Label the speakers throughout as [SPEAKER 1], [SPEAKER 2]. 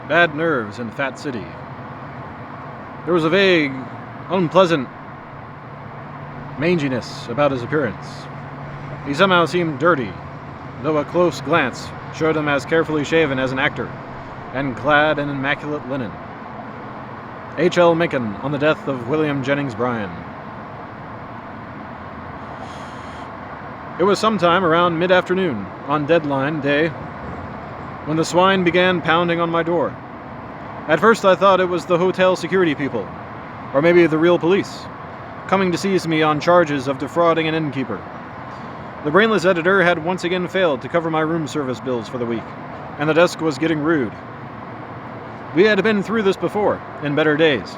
[SPEAKER 1] bad nerves in Fat City. There was a vague, unpleasant manginess about his appearance. He somehow seemed dirty, though a close glance showed him as carefully shaven as an actor, and clad in immaculate linen. H.L. Mencken on the death of William Jennings Bryan. It was sometime around mid-afternoon, on deadline day, when the Swine began pounding on my door. At first I thought it was the hotel security people, or maybe the real police, coming to seize me on charges of defrauding an innkeeper. The brainless editor had once again failed to cover my room service bills for the week, and the desk was getting rude. We had been through this before, in better days,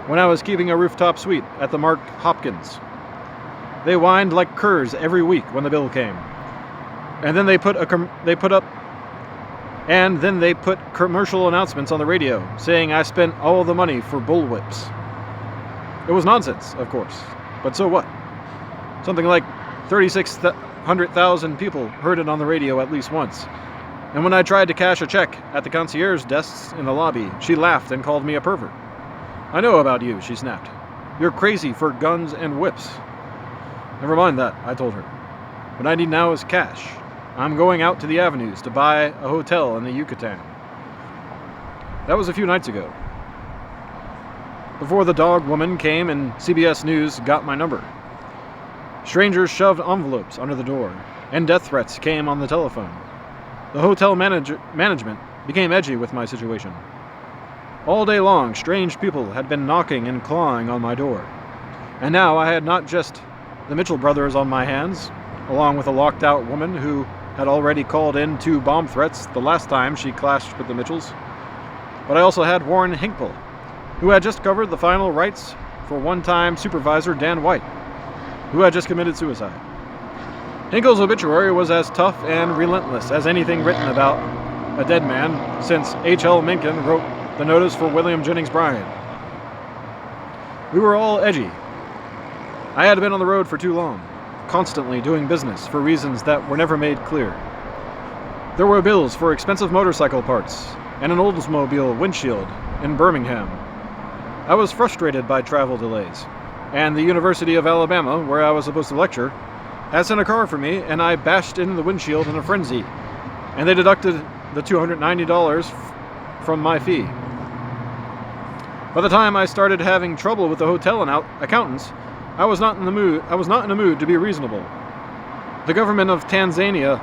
[SPEAKER 1] when I was keeping a rooftop suite at the Mark Hopkins. They whined like curs every week when the bill came, and then they put commercial announcements on the radio saying I spent all the money for bullwhips. It was nonsense, of course, but so what? Something like 3,600,000 people heard it on the radio at least once. And when I tried to cash a check at the concierge desks in the lobby, she laughed and called me a pervert. "I know about you," she snapped. "You're crazy for guns and whips." "Never mind that," I told her. "What I need now is cash. I'm going out to the avenues to buy a hotel in the Yucatan." That was a few nights ago, before the dog woman came and CBS News got my number. Strangers shoved envelopes under the door, and death threats came on the telephone. The hotel management became edgy with my situation. All day long, strange people had been knocking and clawing on my door. And now I had not just the Mitchell brothers on my hands, along with a locked-out woman who had already called in 2 bomb threats the last time she clashed with the Mitchells, but I also had Warren Hinkle, who had just covered the final rites for one-time supervisor Dan White, who had just committed suicide. Hinkle's obituary was as tough and relentless as anything written about a dead man since H.L. Mencken wrote the notice for William Jennings Bryan. We were all edgy. I had been on the road for too long, constantly doing business for reasons that were never made clear. There were bills for expensive motorcycle parts and an Oldsmobile windshield in Birmingham. I was frustrated by travel delays, and the University of Alabama, where I was supposed to lecture, had sent a car for me, and I bashed in the windshield in a frenzy, and they deducted the $290 from my fee. By the time I started having trouble with the hotel and accountants, I was not in a mood to be reasonable. The government of Tanzania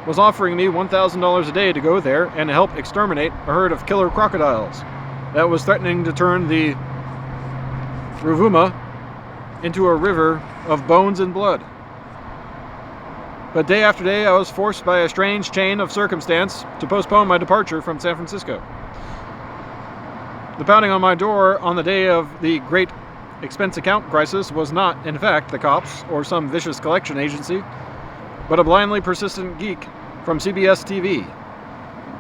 [SPEAKER 1] was offering me $1,000 a day to go there and help exterminate a herd of killer crocodiles that was threatening to turn the Ruvuma into a river of bones and blood. But day after day, I was forced by a strange chain of circumstance to postpone my departure from San Francisco. The pounding on my door on the day of the great expense account crisis was not, in fact, the cops or some vicious collection agency, but a blindly persistent geek from CBS TV.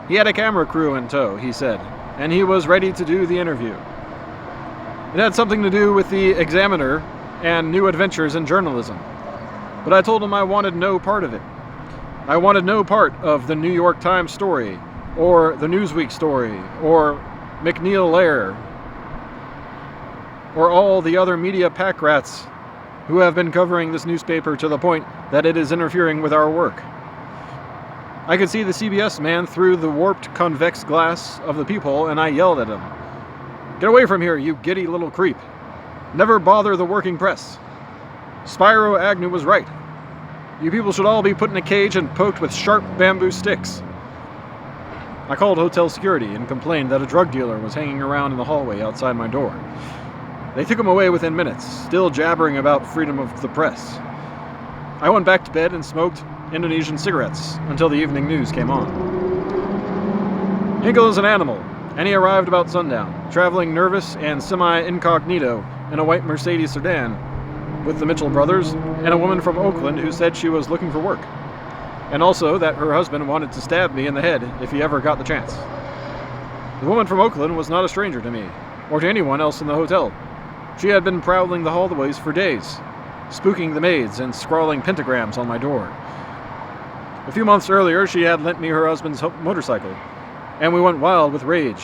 [SPEAKER 1] He had a camera crew in tow, he said, and he was ready to do the interview. It had something to do with the Examiner and new adventures in journalism, but I told him I wanted no part of it. I wanted no part of the New York Times story, or the Newsweek story, or McNeil Lehrer, or all the other media pack rats who have been covering this newspaper to the point that it is interfering with our work. I could see the CBS man through the warped convex glass of the peephole, and I yelled at him. "Get away from here, you giddy little creep. Never bother the working press. Spiro Agnew was right. You people should all be put in a cage and poked with sharp bamboo sticks." I called hotel security and complained that a drug dealer was hanging around in the hallway outside my door. They took him away within minutes, still jabbering about freedom of the press. I went back to bed and smoked Indonesian cigarettes until the evening news came on. Hinkle is an animal, and he arrived about sundown, traveling nervous and semi-incognito in a white Mercedes sedan with the Mitchell brothers and a woman from Oakland who said she was looking for work, and also that her husband wanted to stab me in the head if he ever got the chance. The woman from Oakland was not a stranger to me, or to anyone else in the hotel. She had been prowling the hallways for days, spooking the maids and scrawling pentagrams on my door. A few months earlier, she had lent me her husband's motorcycle, And we went wild with rage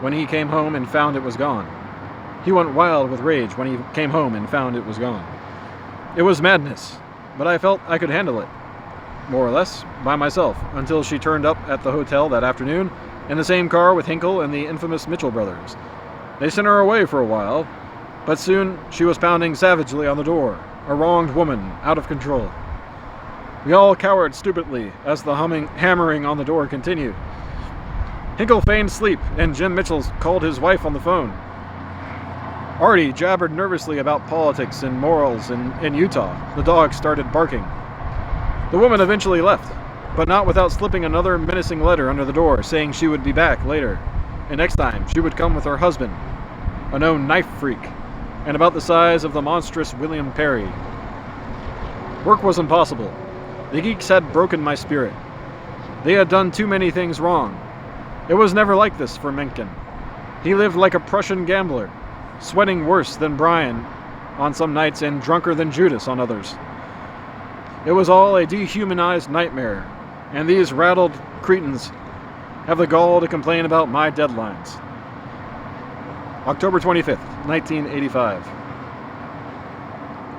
[SPEAKER 1] when he came home and found it was gone. He went wild with rage when he came home and found it was gone. It was madness, but I felt I could handle it, more or less, by myself, until she turned up at the hotel that afternoon in the same car with Hinkle and the infamous Mitchell brothers. They sent her away for a while, but soon she was pounding savagely on the door, a wronged woman, out of control. We all cowered stupidly as the hammering on the door continued. Hinkle feigned sleep, and Jim Mitchell called his wife on the phone. Artie jabbered nervously about politics and morals in Utah. The dog started barking. The woman eventually left, but not without slipping another menacing letter under the door, saying she would be back later, and next time she would come with her husband, a known knife freak, and about the size of the monstrous William Perry. Work was impossible. The geeks had broken my spirit. They had done too many things wrong. It was never like this for Mencken. He lived like a Prussian gambler, sweating worse than Brian on some nights and drunker than Judas on others. It was all a dehumanized nightmare, and these rattled cretins have the gall to complain about my deadlines. October 25th, 1985.